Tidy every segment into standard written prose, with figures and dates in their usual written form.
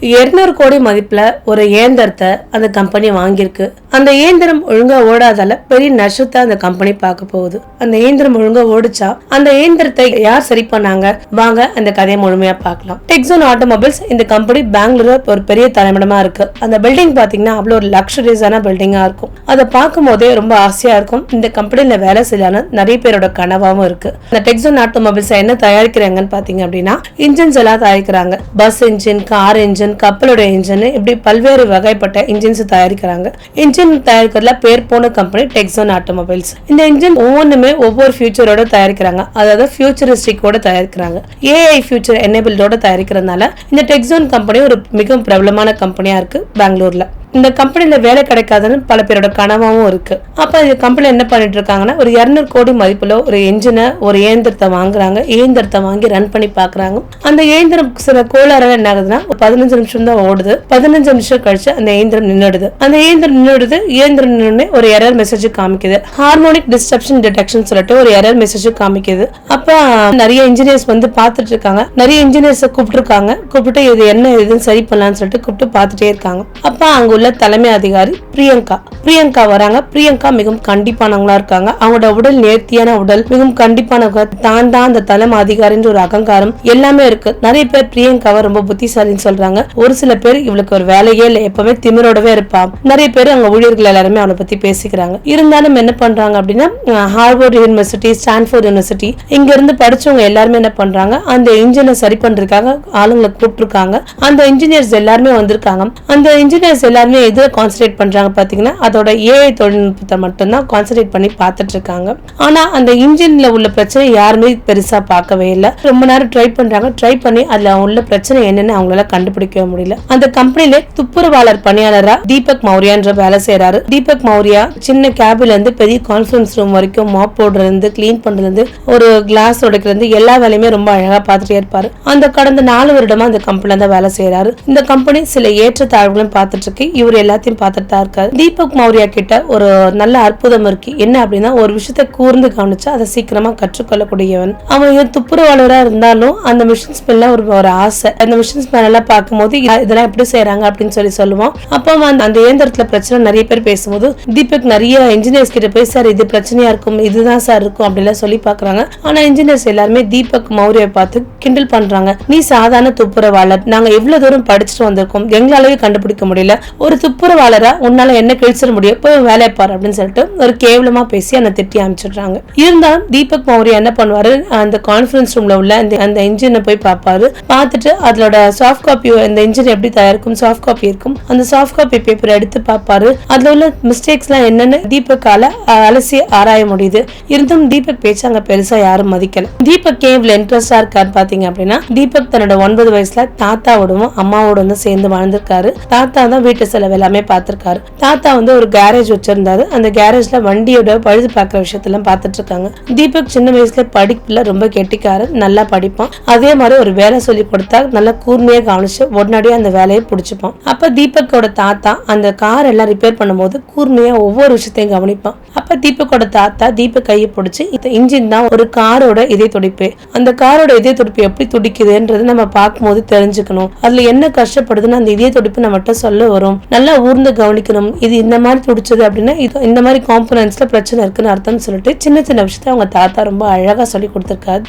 200 கோடி மதிப்புல ஒரு இயந்திரத்தை அந்த கம்பெனி வாங்கியிருக்கு. அந்த இயந்திரம் ஒழுங்கா ஓடாதால பெரிய நஷ்டத்தை அந்த கம்பெனி பார்க்க போகுது. அந்த இயந்திரம் ஒழுங்கா ஓடிச்சா அந்த இயந்திரத்தை யார் சரி பண்ணாங்க, வாங்க அந்த கதையை முழுமையா பார்க்கலாம். டெக்ஸான் ஆட்டோமொபைல்ஸ் இந்த கம்பெனி பெங்களூர்ல ஒரு பெரிய தலைமையிடமா இருக்கு. அந்த பில்டிங் பாத்தீங்கன்னா அவ்வளவு ஒரு லக்ஸரியஸான பில்டிங்கா இருக்கும். அதை பார்க்கும் போதே ரொம்ப ஆசையா இருக்கும். இந்த கம்பெனில வேலை செய்யலான்னு நிறைய பேரோட கனவாவும் இருக்கு. இந்த டெக்ஸான் ஆட்டோமொபைல்ஸ் என்ன தயாரிக்கிறாங்கன்னு பாத்தீங்க அப்படின்னா இன்ஜின்ஸ் எல்லாம் தயாரிக்கிறாங்க. பஸ் இன்ஜின், கார் இன்ஜின், கப்பலோட இன்ஜின், இப்படி பல்வேறு வகைப்பட்ட இன்ஜின்ஸ் தயாரிக்கிறாங்க. இன்ஜின் தயாரிக்கிறதுல பேர் போன கம்பெனி டெக்ஸான் ஆட்டோமொபைல்ஸ். இந்த இன்ஜின் ஒவ்வொன்றுமே ஒவ்வொரு ஃபியூச்சரோட தயாரிக்கிறாங்க. அதாவது ஃபியூச்சரிஸ்டிக்கோட தயாரிக்கிறாங்க. ஏஐ ஃபியூச்சர் எனேபிள்டோட தயாரிக்கிறதுனால இந்த டெக்ஸான் கம்பெனி ஒரு மிகவும் பிரபலமான கம்பெனியா இருக்கு பெங்களூர்ல. இந்த கம்பெனில வேலை கிடைக்காதுன்னு பல பேரோட கனவாவும் இருக்கு. அப்ப இந்த கம்பெனி என்ன பண்ணிட்டு இருக்காங்கன்னா ஒரு 200 கோடி மதிப்புல ஒரு என்ஜினை, ஒரு இயந்திரத்தை வாங்குறாங்க. இயந்திரத்தை வாங்கி ரன் பண்ணி பாக்குறாங்க. அந்த இயந்திரம் சில கோளாறுல என்ன ஆகுதுன்னா 15 நிமிஷம் தான் ஓடுது. 15 நிமிஷம் கழிச்சு அந்த இயந்திரம் நின்னுடுது. அந்த இயந்திரம் நின்னுடுது. இயந்திரம் நின்று ஒரு எரர் மெசேஜ் காமிக்குது. ஹார்மோனிக் டிஸ்டர்ப்ஷன் டிடெக்ஷன் சொல்லிட்டு ஒரு எரர் மெசேஜ் காமிக்குது. அப்ப நிறைய இன்ஜினியர்ஸ் வந்து பாத்துட்டு இருக்காங்க. நிறைய இன்ஜினியர்ஸ் கூப்பிட்டு இது என்ன இதுன்னு சரி பண்ணலாம்னு சொல்லிட்டு கூப்பிட்டு பாத்துட்டே இருக்காங்க. அப்ப அங்க உள்ள தலைமை அதிகாரி பிரியங்கா வராங்க. பிரியங்கா மிகவும் கண்டிப்பானவங்களா இருக்காங்க. அவங்களோட உடல் நேர்த்தியான உடல், மிகவும் கண்டிப்பானவங்க, தான் அந்த தலைமை அதிகாரின்ற ஒரு அகங்காரம் எல்லாமே இருக்கு. நிறைய பேர் பிரியங்காவை ரொம்ப புத்திசாலின்னு சொல்றாங்க. ஒரு சில பேர் இவளுக்கு ஒரு வேலையே இல்லை, எப்பவுமே திமிரோடவே இருப்பா. நிறைய பேர் அங்க ஊழியர்கள் எல்லாருமே அவளை பத்தி பேசிக்கிறாங்க. இருந்தாலும் என்ன பண்றாங்க அப்படின்னா ஹார்வர்ட் யூனிவர்சிட்டி, ஸ்டான்ஃபோர்ட் யூனிவர்சிட்டி இங்க இருந்து படிச்சவங்க எல்லாருமே என்ன பண்றாங்க, அந்த இன்ஜினை சரி பண்றதுக்காக ஆளுங்களை கூப்பிட்டுருக்காங்க. அந்த இன்ஜினியர்ஸ் எல்லாருமே வந்திருக்காங்க. அந்த இன்ஜினியர்ஸ் எல்லாருமே எதை கான்சென்ட்ரேட் பண்றாங்க பாத்தீங்கன்னா அதோட ஏஐ தொழில்நுட்பத்தை மட்டும்தான் கான்சென்ட்ரேட் பண்ணி பார்த்துட்டு இருக்காங்க. ஆனா அந்த இன்ஜின்ல உள்ள பிரச்சனை யாருமே பெருசா பார்க்கவே இல்லை. ரொம்ப நேரம் ட்ரை பண்றாங்க. ட்ரை பண்ணி அதுல உள்ள பிரச்சனை என்னன்னு அவங்களால கண்டுபிடிக்கவே முடியல. அந்த கம்பெனில துப்புரவாளர் பணியாளரா தீபக் மௌரியான்ற வேலை செய்யறாரு. தீபக் மௌரியா சின்ன கேபின்ல இருந்து பெரிய கான்ஃபரன்ஸ் ரூம் வரைக்கும் மாப் போடுறதுல இருந்து, கிளீன் பண்றதுல இருந்து, ஒரு கிளாஸ் உடைக்கிறது இருந்து எல்லா வேலையுமே ரொம்ப அழகா பார்த்துட்டே இருப்பாரு. அந்த கடந்த 4 வருடமா அந்த கம்பெனில தான் வேலை செய்யறாரு. இந்த கம்பெனி சில ஏற்றத்தாழ்வுகளும் பார்த்துட்டு இருக்கு. இவர் எல்லாத்தையும் பார்த்துட்டு தான் இருக்காரு. தீபக் மௌரியா கிட்ட ஒரு நல்ல அற்புதம் இருக்கு. என்ன அப்படின்னா ஒரு விஷயத்தை கூர்ந்து கவனிச்சா அதை சீக்கிரமா கற்றுக்கொள்ளக்கூடியவன். அவன் துப்புரவாளரா இருந்தாலும் அந்த மிஷின்ஸ் மேல ஒரு ஆசை. அந்த மிஷின்ஸ் மேல பார்க்கும்போது இதெல்லாம் எப்படி செய்யறாங்க அப்படின்னு சொல்லுவான். அப்ப அந்த இயந்திரத்துல பிரச்சனை நிறைய பேர் பேசும்போது தீபக் நிறைய இன்ஜினியர்ஸ் கிட்ட போய் சார் இது பிரச்சனையா இருக்கும், இதுதான் சார் இருக்கும் அப்படிலாம் சொல்லி பாக்குறாங்க. ஆனா இன்ஜினியர்ஸ் எல்லாருமே தீபக் மௌரியை பார்த்து கிண்டல் பண்றாங்க. நீ சாதாரண துப்புரவாளர், நாங்க எவ்வளவு தூரம் படிச்சுட்டு வந்திருக்கோம், எங்களாலேயே கண்டுபிடிக்க முடியல, ஒரு துப்புரவாளரா உன்னால என்ன கிழிச்சிட முடியும், போய் வேலையை பாரு அப்படின்னு சொல்லிட்டு ஒரு கேவலமா பேசி அந்த திட்டி அமைச்சிடுறாங்க. இருந்தாலும் தீபக் மௌரியா என்ன பண்ணுவாரு, அந்த கான்ஃபரன்ஸ் ரூம்ல உள்ள அந்த இன்ஜினை போய் பார்ப்பாரு. பார்த்துட்டு அதோட சாஃப்ட் காப்பி, அந்த இன்ஜின் எப்படி தயாரிக்கும் சாஃப்ட் காப்பி இருக்கும், அந்த சாஃப்ட் காப்பி பேப்பர் எடுத்து பார்ப்பாரு. அதுல உள்ள மிஸ்டேக்ஸ் எல்லாம் என்னன்னு தீபக்கால அலசி ஆராய முடியுது. இருந்தும் தீபக் பேச்சு அங்க பெருசா யாரும் மதிக்கல. தீபக் இவ்வளவு இன்ட்ரெஸ்டா இருக்காரு பாத்தீங்க அப்படின்னா தீபக் தன்னோட 9 வயசுல தாத்தாவோடவும் அம்மாவோட வந்து சேர்ந்து வாழ்ந்திருக்காரு. தாத்தா தான் வீட்டு செலவு எல்லாமே பார்த்திருக்காரு. தாத்தா வந்து ஒரு கேரேஜ் வச்சிருந்தாரு. அந்த கேரேஜ்ல வண்டியோட பழுது பார்க்கிற விஷயத்தெல்லாம் பார்த்துட்டு இருக்காங்க. தீபக் சின்ன வயசுல படிப்புல ரொம்ப கெட்டிக்காரு, நல்லா படிப்பான். அதே மாதிரி ஒரு வேலை சொல்லி கொடுத்தா நல்லா கூர்மையா கவனிச்சு உடனடியே அந்த வேலையை பிடிச்சிப்பான். அப்ப தீபக்கோட தாத்தா அந்த கார் எல்லாம் ரிப்பேர் பண்ணும்போது கூர்மையா ஒவ்வொரு விஷயத்தையும் கவனிப்பான். அப்ப தீபக்கோட தாத்தா தீபக் கையை பிடிச்சி இந்த இன்ஜின் தான் ஒரு காரோட இதய துடிப்பு, அந்த காரோட இதய துடிப்பு எப்படி துடிக்குதுன்றது நம்ம பார்க்கும்போது தெரிஞ்சுக்கணும். அதுல என்ன கஷ்டப்படுதுன்னு அந்த இதய துடிப்பு நம்மகிட்ட சொல்ல வரும், நல்லா ஊர்ந்து கவனிக்கணும். இது இந்த மாதிரி துடிச்சது அப்படின்னா இந்த மாதிரி காம்போனன்ட்ஸ்ல பிரச்சனை இருக்குன்னு அர்த்தம் சொல்லிட்டு சின்ன சின்ன விஷயத்த அவங்க தாத்தா ரொம்ப அழகா சொல்லி கொடுத்திருக்காரு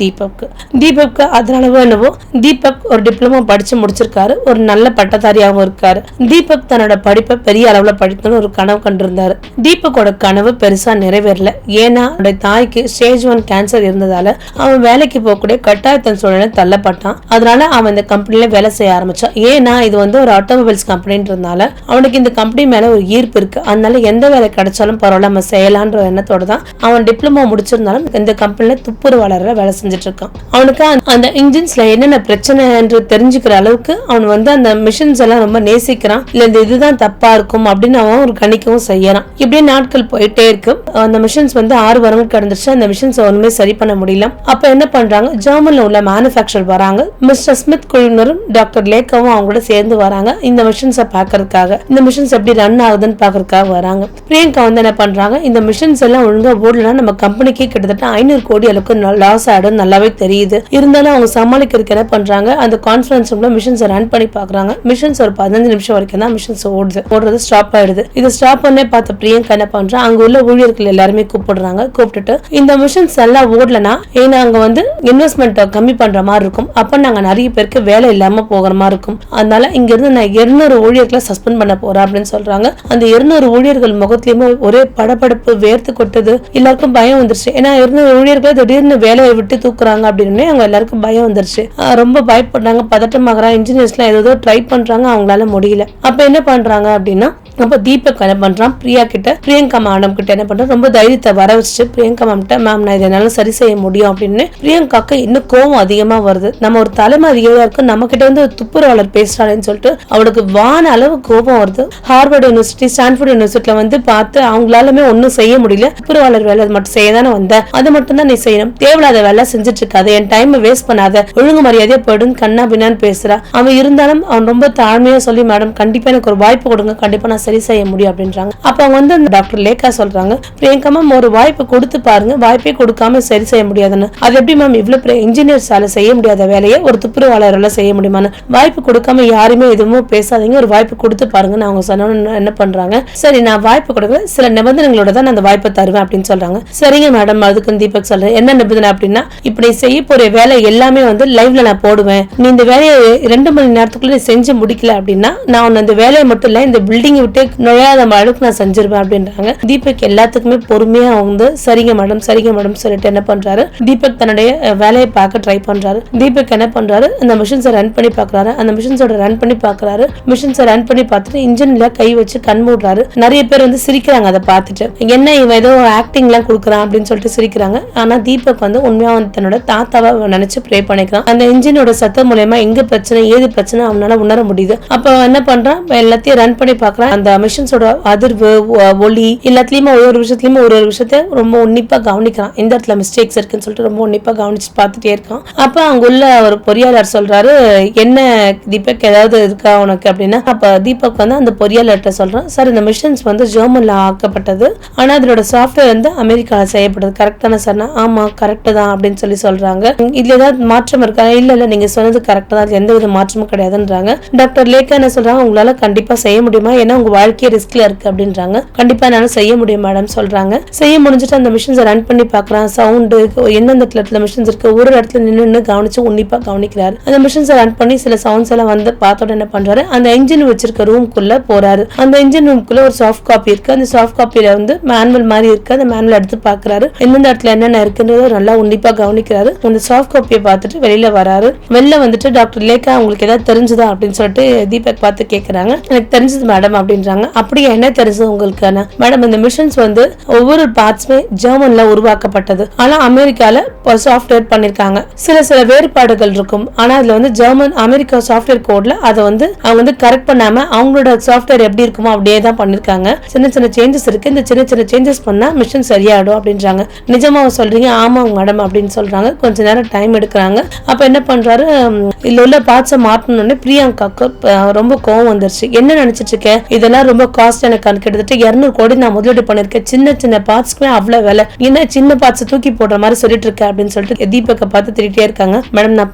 தீபக்கு. அதனாலவோ என்னவோ தீபக் ஒரு டிப்ளமோ படிச்சு முடிச்சிருக்காரு, ஒரு நல்ல பட்டதாரியாகவும் இருக்காரு. தீபக் தன்னோட படிப்பை பெரிய அளவுல படிக்கணும்னு ஒரு கனவு கண்டிருந்தாரு. தீபக்கோட கனவு பெருசா நிறைவேறல. ஏன்னா அவருடைய தாய்க்கு ஸ்டேஜ் 1 கேன்சர் இருந்ததால அவன் வேலைக்கு போகக்கூடிய கட்டாயத்தின் சூழ்நிலை தள்ளப்பட்டான். அதனால அவன் இந்த கம்பெனில வேலை செய்ய ஆரம்பிச்சான். ஏன்னா இது வந்து ஒரு ஆட்டோமொபைல்ஸ் கம்பெனின்றதுனால அவனுக்கு இந்த கம்பெனி மேல ஒரு ஈர்ப்பு இருக்கு. அதனால எந்த வேலை கிடைச்சாலும் பரவாயில்ல நம்ம செய்யலான்ற எண்ணத்தோட தான் அவன் டிப்ளமோ முடிச்சிருந்தாலும் இந்த கம்பெனில துப்புரவாளராக வேலை செஞ்சுட்டு இருக்கான். அவனுக்கு அந்த இன்ஜின்ஸ்ல என்னென்ன பிரச்சனை என்று தெரிஞ்சுக்கிற அளவுக்கு அவன் வந்து அந்த மிஷின்ஸ் எல்லாம் ரொம்ப நேசிக்கிறான். இல்ல இந்த இதுதான் தப்பா இருக்கும் அப்படின்னு அவன் ஒரு கணிக்கவும் செய்யறான். இப்படியே நாட்கள் போயிட்டே இருக்கு. அந்த மிஷின்ஸ் வந்து 6 வருடம் கடந்துச்சு. அந்த மிஷின்ஸ் ஒண்ணுமே சரி பண்ண முடியல. அப்ப என்ன பண்றாங்க, ஜெர்மன்ல உள்ள மேனுஃபேக்சர் வராங்க. மிஸ்டர் ஸ்மித் குழுவினரும் டாக்டர் லேக்காவும் அவங்களோட சேர்ந்து வராங்க இந்த மிஷின்ஸை பாக்குறதுக்காக. இந்த மிஷின்ஸ் எப்படி ரன் ஆகுதுன்னு பாக்குறதுக்காக வராங்க. பிரியங்கா வந்து என்ன பண்றாங்க, இந்த மிஷின்ஸ் எல்லாம் ஒழுங்கா ஓடலன்னா நம்ம கம்பெனிக்கே கிட்டத்தட்ட 500 கோடி அளவுக்கு லாஸ் ஆயிடும் நல்லாவே தெரியுது. இருந்தாலும் அவங்க சமாளிக்கிறதுக்கு என்ன பண்றாங்க, அந்த கான்ஃபரன்ஸ் ரூம்ல மிஷின்ஸ் ரன் பண்ணி பாக்குறாங்க. மிஷின்ஸ் ஒரு 15 நிமிஷம் வரைக்கும் தான் மிஷின்ஸ் ஓடுறது ஸ்டாப் ஆயிடுது. இது ஸ்டாப் பண்ணே பார்த்த பிரியங்கா என்ன பண்றா, அங்க உள்ள ஊழியர்கள் எல்லாருமே கூப்பிடுறாங்க. கூப்பிட்டுட்டு இந்த மிஷின்ஸ் எல்லாம் ஓடலனா ஏன்னா அங்க வந்து இன்வெஸ்ட்மெண்ட் கம்மி பண்ற மாதிரி இருக்கும், அப்ப நாங்க நிறைய பேருக்கு வேலை இல்லாம போகிற மாதிரி இருக்கும், அதனால இங்க இருந்து நான் 200 ஊழியர்களை சஸ்பெண்ட் பண்ண போறேன் அப்படின்னு சொல்றாங்க. அந்த 200 ஊழியர்கள் முகத்திலுமே ஒரே படபடப்பு, வேர்த்து கொட்டது, எல்லாருக்கும் பயம் வந்துருச்சு. ஏன்னா 200 ஊழியர்களை திடீர்னு வேலையை விட்டு தூக்குறாங்க அப்படின்னு அவங்க எல்லாருக்கும் பயம் வந்துருச்சு. ரொம்ப பயப்படுறாங்க, பதட்டமாகறாங்க. இன்ஜினியர்ஸ் எல்லாம் ஏதோ ட்ரை பண்றாங்க, அவங்களால முடியல. அப்ப என்ன பண்றாங்க அப்படின்னா, அப்ப தீபக் என்ன பண்றான், பிரியா கிட்ட, பிரியங்கா மேடம் கிட்ட என்ன பண்றான், ரொம்ப தைரியத்தை வர வச்சு பிரியங்கா மேம்கிட்ட, மேம் நான் இதனால சரி செய்ய முடியும் அப்படின்னு. பிரியங்காக்கு இன்னும் கோவம் அதிகமா வருது. நம்ம ஒரு தலைமை அதிகாரியா இருக்கு, நம்ம கிட்ட வந்து ஒரு துப்புரவாளர் பேசுறாருன்னு சொல்லிட்டு அவளுக்கு வான அளவு கோபம் வருது. ஹார்வர்ட் யூனிவர்சிட்டி, ஸ்டான்ஃபோர்ட் யூனிவர்சிட்டியில வந்து பார்த்து அவங்களாலுமே ஒன்னும் செய்ய முடியல. துப்புரவாளர் வேலை மட்டும் செய்ய தானே வந்த, அது மட்டும் தான் நீ செய்யணும், தேவையில்லாத வேலை செஞ்சுட்டு இருக்காது, என் டைம் வேஸ்ட் பண்ணாத, ஒழுங்கு மரியாதையா போயிடும் கண்ணா பின்னான்னு பேசுறா. அவன் இருந்தாலும் அவன் ரொம்ப தாழ்மையா சொல்லி, மேடம் கண்டிப்பா எனக்கு ஒரு வாய்ப்பு கொடுங்க, கண்டிப்பா நான் சரி செய்ய முடியும் அப்படின்றாங்க. அப்ப அவங்க வந்து டாக்டர் லேகா சொல்றாங்க, பிரியங்கா மேம் ஒரு வாய்ப்பு கொடுத்து பாருங்க, வாய்ப்பே கொடுக்காம சரி செய்ய முடியாதுன்னு. அது எப்படி மேம் இவ்வளவு இன்ஜினியர்ஸால செய்ய முடியாத வேலையை ஒரு துப்புரவாளரால செய்ய முடியுமான்னு, வாய்ப்பு கொடுக்காம யாருமே எதுவும் பேசாதீங்க, ஒரு வாய்ப்பு கொடுத்து பாருங்கன்னு அவங்க சொன்ன என்ன பண்றாங்க, சரி நான் வாய்ப்பு கொடுக்குறேன், சில நிபந்தனைகளோட தான் நான் அந்த வாய்ப்பை தருவேன் அப்படின்னு சொல்றாங்க. சரிங்க மேடம், அதுக்கு தீபக் சொல்றேன், என்ன நிபந்தனை அப்படின்னா, இப்படி செய்ய போற வேலை எல்லாமே வந்து லைவ்ல நான் போடுவேன், நீ இந்த வேலையை 2 மணி நேரத்துக்குள்ள நீ செஞ்சு முடிக்கல அப்படின்னா நான் அந்த வேலையை மட்டும் இல்ல இந்த பில்டிங் விட்டு நுழையாத அளவுக்கு நான் செஞ்சிருவேன் அப்படின்றாங்க. தீபக் எல்லாத்துக்குமே பொறுமையா வந்து சரிங்க மேடம் சரிங்க மேடம் சொல்லிட்டு என்ன பண்றாரு, தீபக் தன்னுடைய வேலையை பார்க்க ட்ரை பண்றாரு. தீபக் என்ன பண்றாரு, அந்த மிஷின்ஸை ரன் பண்ணி பாக்குறாரு. அந்த மிஷின்ஸோட ரன் பண்ணி பாக்குறாரு. மிஷின்ஸை ரன் பண்ணி பார்த்துட்டு இன்ஜின்ல கை வச்சு கண் மூடுறாரு. நிறைய பேர் வந்து சிரிக்கிறாங்க அதை பார்த்துட்டு, என்ன இவன் ஏதோ ஆக்டிங் எல்லாம் கொடுக்குறான் அப்படின்னு சொல்லிட்டு சிரிக்கிறாங்க. ஆனா தீபக் வந்து உண்மையா வந்து தன்னோட தாத்தாவை நினைச்சு ப்ரே பண்ணிக்கிறான். அந்த இன்ஜினோட சத்தம் மூலமா எங்க பிரச்சனை ஏது பிரச்சனை அவனால உணர முடியுது. அப்ப என்ன பண்றான், எல்லாத்தையும் ரன் பண்ணி பாக்குறான். அந்த மிஷின்ஸோட அதிர்வு, ஒலி எல்லாத்துலயுமே ஒரு விஷயத்துலயுமே ஒரு விஷயத்த ரொம்ப உன்னிப்பா கவனிக்கிறான். எந்த இடத்துல மிஸ்டேக்ஸ் இருக்குன்னு சொல்லிட்டு ரொம்ப உன்னிப்பா கவனிச்சு பார்த்துட்டே இருக்கான். அப்ப அங்க உள்ள ஒரு பொறியாளர் சொல்றாரு, என்ன தீபக் ஏதாவது இருக்கா உனக்கு அப்படின்னா, அப்ப தீபக் வந்து அந்த பொறியாளர்கிட்ட சொல்றான், சார் இந்த மிஷின்ஸ் வந்து ஜெர்மன்ல ஆக்கப்பட்டது, ஆனா அதோட சாஃப்ட்வேர் வந்து அமெரிக்கால செய்யப்பட்டது, கரெக்ட் தானே சார்? ஆமா கரெக்ட் தான் அப்படின்னு சொல்றாங்க. இதுல ஏதாவது மாற்றம் இருக்கா? இல்ல நீங்க சொன்னது கரெக்ட் தான், எந்த வித மாற்றமும் கிடையாதுன்றாங்க. டாக்டர் லேக்கா என்ன சொல்றாங்க, உங்களால கண்டிப்பா செய்ய முடியுமா, ஏன்னா உங்க வாழ்க்கையே ரிஸ்க்ல இருக்கு அப்படின்றாங்க. கண்டிப்பா என்னால செய்ய முடியும் மேடம் சொல்றாங்க. செய்ய முடிஞ்சிட்டு அந்த மிஷின்ஸை ரன் பண்ணி பாக்குறான். சவுண்டு எந்தெந்த இடத்துல மிஷின்ஸ் இருக்கு ஒரு இடத்துல நின்று கவனிச்சு உன்னிப்பா கவனிக்கிறாரு. அந்த மிஷின்ஸை ரன் பண்ணி சில சவுண்ட்ஸ் எல்லாம் வந்து பார்த்தோட என்ன பண்றாரு, அந்த இன்ஜின் வச்சிருக்க ரூம்குள்ள போறாரு. அந்த இன்ஜின் ரூம்குள்ள ஒரு சாஃப்ட் காப்பி இருக்கு. அந்த சாஃப்ட் காப்பியில வந்து மேனுவல் மாதிரி இருக்கு. அந்த மேனுவல் எடுத்து பாக்குறாரு. எந்தெந்த இடத்துல என்னென்ன இருக்குன்றத நல்லா உன்னிப்பா கவனிக்கிறாரு. அந்த சாஃப்ட் காப்பியை பார்த்துட்டு வெளியில வராரு. வெளில வந்துட்டு டாக்டர் லேக்கா உங்களுக்கு ஏதாவது தெரிஞ்சுதா அப்படின்னு சொல்லிட்டு தீபக் பார்த்து கேக்குறாங்க. எனக்கு தெரிஞ்சது மேடம் அப்படின்றாங்க. அப்படியே என்ன தெரிஞ்சது உங்களுக்கு மேடம்? இந்த மிஷின்ஸ் வந்து ஒவ்வொரு பார்ட்ஸ்மே ஜெர்மன்ல உருவாக்கப்பட்டது, ஆனா அமெரிக்கால சாஃப்ட்வேர் பண்ணிருக்காங்க. சில வேறுபாடுகள் இருக்கும், ஆனா அதுல வந்து ஜெர்மன் அமெரிக்கா சாஃப்ட்வேர் கோட்ல அதை வந்து அவங்க வந்து கரெக்ட் பண்ணாம அவங்களோட சாஃப்ட்வேர் எப்படி இருக்குமோ அப்படியே தான் பண்ணிருக்காங்க. சின்ன சேஞ்சஸ் இருக்கு, இந்த சின்ன சேஞ்சஸ் பண்ணா மிஷின் சரியாயிடும் அப்படின்றாங்க. நிஜமா சொல்றீங்க? ஆமா மேடம் அப்படின்னு சொல்றாங்க. கொஞ்ச நேரம் டைம் எடுக்கிறாங்க. அப்ப என்ன பண்றாரு, இதுல உள்ள பார்ட்ஸை மாற்றணும்னு பிரியங்காக்கு ரொம்ப கோவம் வந்துருச்சு. என்ன நினைச்சிட்டு இருக்க, இதெல்லாம் ரொம்ப காஸ்ட், எனக்கு கிட்டத்தட்ட 200 கோடி நான் முதலீடு பண்ணிருக்கேன், சின்ன பார்ட்ஸ்க்குமே அவ்வளவு வேலை, என்ன சின்ன பார்ட்ஸ் தூக்கி போடுற மாதிரி சொல்லிட்டு இருக்க அப்படின்னு சொல்லிட்டு தீபக்கை பார்த்து திட்டிட்டே இருக்காங்க. மேடம் நான்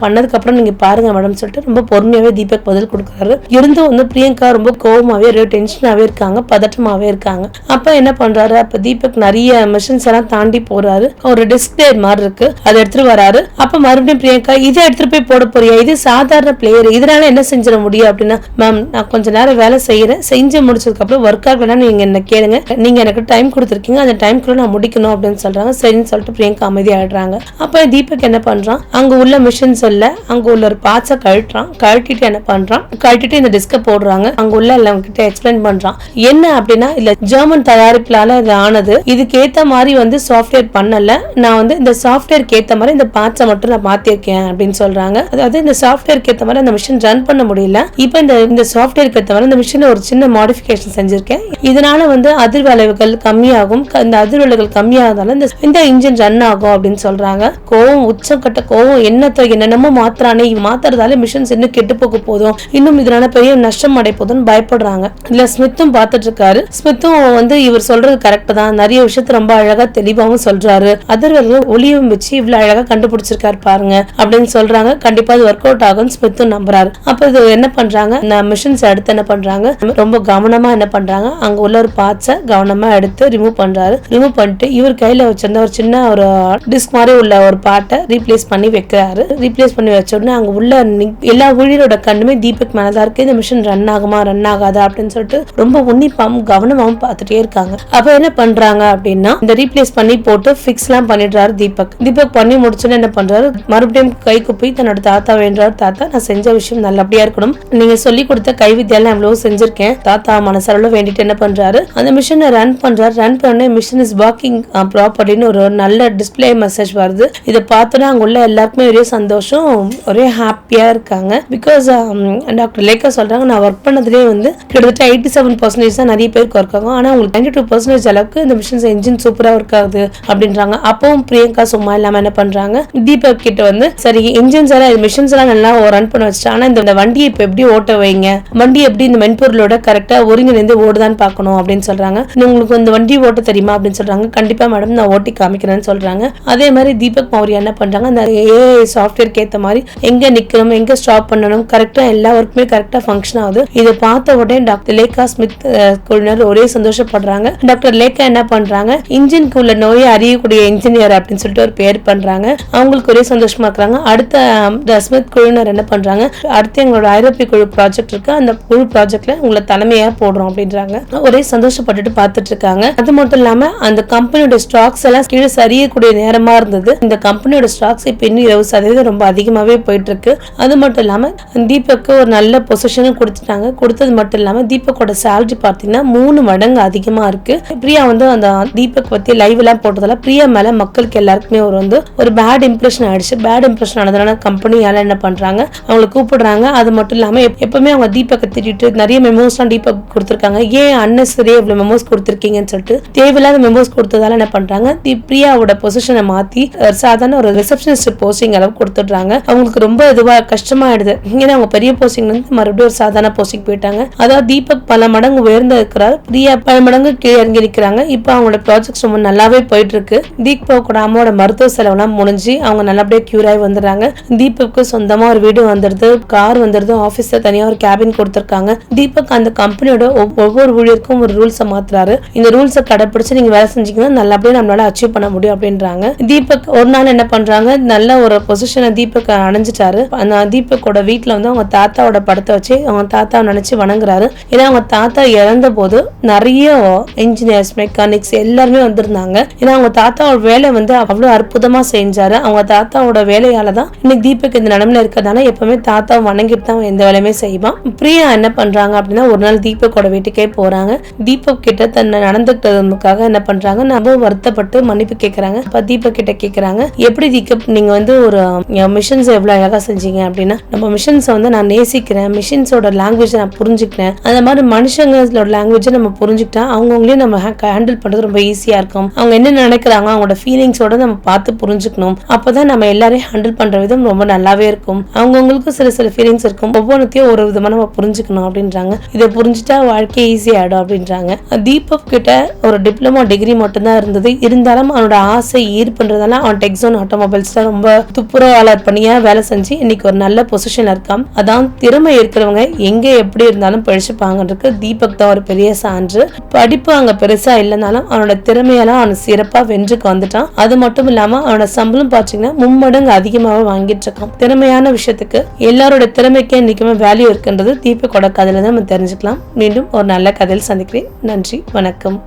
பண்ணதுக்கு அப்புறம் நீங்க பாருங்க மேடம் சொல்லிட்டு ரொம்ப பொறுமையாவே தீபக் பதில் கொடுக்குறாரு. இருந்தும் வந்து பிரியங்கா ரொம்ப கோவமாவே டென்ஷனாவே இருக்காங்க, பதட்டமாவே இருக்காங்க. அப்ப என்ன பண்றாரு, அப்ப தீபக் நிறைய மிஷின்ஸ் எல்லாம் தாண்டி போறாரு. ஒரு டிஸ்பிளே மாதிரி இருக்கு, அதை எடுத்துட்டு வராரு. அப்ப மறுபடியும் பிரியங்கா, இதை எடுத்துட்டு போய் போட போறியா, இது சாதாரண பிளேயர், இதனால என்ன செஞ்சிட முடியும் அப்படின்னா, மேம் நான் கொஞ்ச நேரம் வேலை செய்யறேன், செஞ்சு முடிச்சதுக்கு அப்புறம் ஒர்க் ஆகலன்னா நீங்க என்ன கேளுங்க, நீங்க எனக்கு டைம் கொடுத்துருக்கீங்க, அந்த டைம்குள்ள நான் முடிக்கணும் அப்படின்னு சொல்றாங்க. சரின்னு சொல்லிட்டு பிரியங்கா அமைதியாடுறாங்க. அப்ப தீபக் என்ன பண்றான், அங்க உள்ள மிஷின்ஸ் இல்ல, அங்க உள்ள ஒரு பார்ட்ஸை கழட்டிட்டு என்ன பண்றான், கழட்டிட்டு இந்த டிஸ்க போடுறாங்க. அங்க உள்ள எல்லாம் கிட்ட எக்ஸ்பிளைன் பண்றான். என்ன அப்படின்னா, இல்ல ஜெர்மன் தயாரிப்புலால இது ஆனது, இதுக்கு ஏத்த மாதிரி வந்து சாஃப்ட்வேர் பண்ணல, நான் வந்து இந்த சாஃப்ட்வேருக்கு ஏத்த மாதிரி இந்த பார்ட்ஸை மட்டும் நான் மாத்திருக்கேன் அப்படின்னு சொல்றாங்க. அதாவது இந்த சாஃப்ட்வேருக்கு ஏத்த மாதிரி அந்த மிஷின் ரன் பண்ண முடியல, இப்ப இந்த சாஃப்ட்வேருக்கு ஏத்த மாதிரி இந்த மிஷின்ல ஒரு சின்ன மாடிஃபிகேஷன் செஞ்சிருக்கேன். இதனால வந்து அதிர்வு அளவுகள் கம்மியாகும். இந்த அதிர்வு அளவுகள் கம்மியாகிறதால இந்த இன்ஜின் ரன் ஆகும் அப்படின்னு சொல்றாங்க. கோவம் உச்சக்கட்ட கோவம் என்னென்னமோ மாத்துறானே, மாத்துறதால மிஷின்ஸ் இன்னும் கெட்டு போக போதும், இன்னும் இதனால பெரிய நஷ்டம் அடை போதுன்னு பயப்படுறாங்க. இல்ல ஸ்மித்தும் பார்த்துட்டு இருக்காரு. ஸ்மித்தும் வந்து இவர் சொல்றது கரெக்ட் தான், நிறைய விஷயத்த ரொம்ப அழகா தெளிவாகவும் சொல்றாரு, அதிர்வுகளை ஒளியும் வச்சு இவ்வளவு அழகா கண்டுபிடிச்சிருக்காரு பாருங்க அப்படின்னு சொல்றாங்க. கண்டிப்பா அது ஒர்க் அவுட் ஆகும் ஸ்மித்தும் நம்புறாரு. அப்ப இது என்ன பண்றாங்க, மிஷின்ஸ் எடுத்து என்ன பண்றாங்க, ரொம்ப கவனமா என்ன பண்றாங்க, அங்க உள்ள ஒரு பார்ட்ஸை கவனமா எடுத்து ரிமூவ் பண்றாரு. ரிமூவ் பண்ணிட்டு இவர் கையில வச்சிருந்த ஒரு சின்ன ஒரு டிஸ்க் மாதிரி உள்ள ஒரு பார்ட்டை ரீப்ளேஸ் பண்ணி வைக்கிறாரு. ரீப்ளேஸ் பண்ணி வச்ச உடனே அங்க உள்ள எல்லா ஊழியரோட கண்ணுமே தீபக் மேலதான் இருக்கு. இந்த மிஷின் ரன் ஆகுமா ரன் ஆகாதா அப்படின்னு சொல்லிட்டு ரொம்ப உன்னிப்பாவும் கவனமாவும் பார்த்துட்டே இருக்காங்க. அப்ப என்ன பண்றாங்க அப்படின்னா, இந்த ரீப்ளேஸ் பண்ணி போட்டு ஃபிக்ஸ் எல்லாம் பண்ணிடுறாரு தீபக். பண்ணி முடிச்சுன்னு என்ன பண்றாரு, மறுபடியும் கை குப்பி தன்னோட தாத்தா வேண்டாரு, தாத்தா நான் செஞ்ச விஷயம் நல்லபடியா இருக்கணும், நீங்க சொல்லி கொடுத்த கைவித்தியால எவ்வளவு செஞ்சிருக்கேன், தாத்தா மனசளவுல வேண்டிட்டு என்ன பண்றாரு, அந்த மிஷினை ரன் பண்றாரு. ரன் பண்ண மிஷின் இஸ் ஒர்க்கிங் ப்ராப்பர்லின்னு ஒரு நல்ல டிஸ்பிளே மெசேஜ் வருது. இதை பார்த்தோன்னா அங்க உள்ள எல்லாருக்குமே ஒரே சந்தோஷம், ஒரே ஹாப்பியா இருக்காங்க. பிகாஸ் டாக்டர் லேக்கா சொல்றாங்க, நான் ஒர்க் பண்ணதுலேயே வந்து கிட்டத்தட்ட 87% தான் நிறைய பேருக்கு ஒர்க் ஆகும், ஆனா உங்களுக்கு 92% அளவுக்கு இந்த மிஷின்ஸ் என்ஜின் சூப்பரா ஒர்க் ஆகுது அப்படின்றாங்க. அப்பவும் பிரியங்கா சும்மா இல்லாம என்ன பண்றாங்க, தீபக் கிட்ட வந்து சரி இன்ஜின்ஸ் எல்லாம் மிஷின்ஸ் எல்லாம் நல்லா ரன் பண்ண வச்சுட்டு, ஆனா இந்த வண்டியை இப்ப எப்படி ஓட்ட வைங்க, வண்டி எப்படி இந்த மென்பொருளோட கரெக்டா ஒருங்கிணைந்து ஓடுதான் பார்க்கணும் அப்படின்னு சொல்றாங்க. உங்களுக்கு இந்த வண்டி ஓட்ட தெரியுமா அப்படின்னு சொல்றாங்க. கண்டிப்பா மேடம் நான் ஓட்டி காமிக்கிறேன்னு சொல்றாங்க. அதே மாதிரி தீபக் மௌரியா என்ன பண்றாங்க, அந்த ஏஐ சாஃப்ட்வேருக்கு ஏத்த மாதிரி எங்க நிக்கணும் எங்க ஸ்டாப் பண்ணணும் கரெக்டா எல்லா ஒர்க்குமே கரெக்டா ஃபங்க்ஷன் ஆகுது. இதை பார்த்த உடனே டாக்டர் லேக்கா ஸ்மித் குழுவினர் ஒரே சந்தோஷப்படுறாங்க. டாக்டர் லேக்கா என்ன பண்றாங்க, இன்ஜினுக்கு உள்ள நோயை அறியக்கூடிய இன்ஜினியர் அப்படின்னு சொல்லிட்டு ஒரு பேர் பண்றாங்க. அவங்களுக்கு ஒரே சந்தோஷமா இருக்கிறாங்க. அடுத்த ஸ்மித் குழுவினர் என்ன பண்றாங்க, அடுத்து எங்களோட ஐரோப்பிய குழு ப்ராஜெக்ட் இருக்கு, அந்த குழு ப்ராஜெக்ட்ல உங்களை தலைமையா போடுறோம் அப்படின்றாங்க. ஒரே சந்தோஷப்பட்டுட்டு பார்த்துட்டு இருக்காங்க. அது மட்டும் இல்லாம அந்த கம்பெனியோட ஸ்டாக்ஸ் எல்லாம் கீழே சரியக்கூடிய நேரமா இருந்தது. இந்த கம்பெனியோட ஸ்டாக்ஸ் இப்ப இன்னும் 20% ரொம்ப அதிகமாவே போயிட்டு இருக்கு. அது மட்டும் இல்லாம தீபக்கு ஒரு நல்ல பொசிஷனும் கொடுத்துட்டாங்க. கொடுத்தது மட்டும் இல்லாம தீபக்கோட சேலரி பார்த்தீங்கன்னா 3 மடங்கு அதிகமா இருக்கு. பிரியா வந்து அந்த தீபக் பத்தி லைவ் எல்லாம் போட்டதால பிரியா மேல மக்களுக்கு எல்லாருக்குமே ஒரு பேட் இம்ப்ரெஷன் ஆயிடுச்சு. பேட் இம்ப்ரெஷன் ஆனதுனால கம்பெனியால என்ன பண்றாங்க, அவங்களை கூப்பிடுறாங்க. அது மட்டும் இல்லாம எப்பவுமே அவங்க தீபக்கை திட்டிட்டு நிறைய மெமோஸ் எல்லாம் தீபக் கொடுத்திருக்காங்க. ஏன் அன்னெசரியா இவ்வளவு மெமோஸ் கொடுத்திருக்கீங்கன்னு சொல்லிட்டு தேவையில்லாத மெமோஸ் கொடுத்ததால என்ன பண்றாங்க, பிரியாவோட பொசிஷனை மாத்தி சாதாரண ஒரு ரிசப்ஷனிஸ்ட் போஸ்டிங் அளவு கொடுத்துடுறாங்க. அவங்களுக்கு ரொம்ப இதுவா கஷ்டமாயிடுது. ஏன்னா அவங்க பெரிய போஸ்டிங் வந்து மறுபடியும் ஒரு சாதாரண போஸ்டிங் போயிட்டாங்க. அதாவது தீபக் பல மடங்கு உயர்ந்து இருக்கிறார், பிரியா பல மடங்கு கீழே இறங்கி இருக்கிறாங்க. இப்ப அவங்களோட ப்ராஜெக்ட் ரொம்ப நல்லாவே போயிட்டு இருக்கு. தீபக்கோட அம்மாவோட மருத்துவ செலவுலாம் முடிஞ்சு அவங்க நல்லபடியா கியூர் ஆகி வந்துடுறாங்க. தீபக்கு சொந்தமா ஒரு வீடு வந்துடுது, கார் வந்துடுது, ஆபீஸ்ல தனியா ஒரு கேபின் கொடுத்திருக்காங்க. தீபக் அந்த கம்பெனியோட ஒவ்வொரு ஊழியருக்கும் ஒரு ரூல்ஸை மாத்துறாரு. இந்த ரூல்ஸை கடைபிடிச்சு நீங்க வேலை செஞ்சீங்கன்னா நல்லபடியா நம்மளால அச்சீவ் பண்ண முடியும் அப்படின்றாங்க. தீபக் ஒரு நாள் என்ன பண்றாங்க, நல்ல ஒரு பொசிஷனை தீபக் அடைஞ்சிட்டாரு. அந்த தீபக்கோட வீட்டுல வந்து அவங்க தாத்தாவோட படத்தை வச்சு அவங்க தாத்தாவை நினைச்சு வணங்குறாரு. ஏன்னா அவங்க தாத்தா இறந்த போது நிறைய இன்ஜினியர்ஸ் மெக்கானிக்ஸ் எல்லாருமே வந்திருந்தாங்க. ஏன்னா அவங்க தாத்தாவோட வேலை வந்து அவ்வளவு அற்புதமா செஞ்சாரு. அவங்க தாத்தாவோட வேலையால தான் இன்னைக்கு தீபக் இந்த நிலைமையில இருக்கிறதால எப்பவுமே தாத்தா வணங்கிட்டு தான் எந்த வேலையுமே செய்வான். பிரியா என்ன பண்றாங்க அப்படின்னா ஒரு நாள் தீபக்கோட வீட்டுக்கே போறாங்க. தீபக் கிட்ட தன்னை நடந்துக்கிட்டதுக்காக என்ன பண்றாங்க, நம்ம வருத்தப்பட்டு மன்னிப்பு கேட்கறாங்க. தீபக் கிட்ட கேட்கறாங்க, எப்படி தீபக் நீங்க வந்து ஒரு மிஷன்ஸ் எவ்வளவு அழகா செஞ்சீங்க அப்படின்னா, நம்ம மிஷன்ஸ் வந்து நான் நேசிக்கிறேன், மிஷன்ஸோட லாங்குவேஜ் நான் புரிஞ்சுக்கிறேன், அந்த மாதிரி மனுஷங்களோட லாங்குவேஜ் நம்ம புரிஞ்சுக்கிட்டா அவங்கவுங்களையும் நம்ம ஹேண்டில் பண்றது ரொம்ப ஈஸியா இருக்கும். அவங்க என்ன நினைக்கிறாங்க அவங்களோட ஃபீலிங்ஸோட நம்ம பார்த்து புரிஞ்சுக்கணும். அப்பதான் நம்ம எல்லாரையும் ஹேண்டில் பண்ற விதம் ரொம்ப நல்லாவே இருக்கும். அவங்கவுங்களுக்கும் சில ஃபீலிங்ஸ் இருக்கும், ஒவ்வொன்றுத்தையும் ஒரு விதமா நம்ம புரிஞ்சுக்கணும் அப்படின்றாங்க. இதை புரிஞ்சுட்டா வாழ்க்கை ஈஸி ஆயிடும் அப்படின்றாங்க. தீபக் கிட்ட ஒரு டிப்ளமோ டிகிரி மட்டும்தான் இருந்தது. இருந்தாலும் அவனோட ஆசை ஈர்ப்புன்றதால அவன் டெக்ஸான் ஆட்டோமொபைல்ஸ்ல ரொம்ப துப்புரவாளர் பணியா வேலை செஞ்சு இன்னைக்கு ஒரு நல்ல பொசிஷன்ல இருக்கான். அதான் திறமை இருக்கிறவங்க எங்க எப்படி இருந்தாலும் பழிச்சுப்பாங்கன்றதுக்கு தீபக் தான் ஒரு பெரிய சான்று. படிப்பு அங்க பெருசா இல்லைனாலும் அவனோட திறமையெல்லாம் அவன் சிறப்பா வென்றுக்கு வந்துட்டான். அது மட்டும் இல்லாம அவனோட சம்பளம் பாத்தீங்கன்னா 3 மடங்கு அதிகமாக வாங்கிட்டு இருக்கான். திறமையான விஷயத்துக்கு எல்லாரோட திறமைக்கே இன்னைக்குமே வேல்யூ இருக்குன்றது தீபக்கோட கதையில தான் நம்ம தெரிஞ்சுக்கலாம். மீண்டும் ஒரு நல்ல கதையில் சந்திக்கிறேன். நன்றி, வணக்கம்.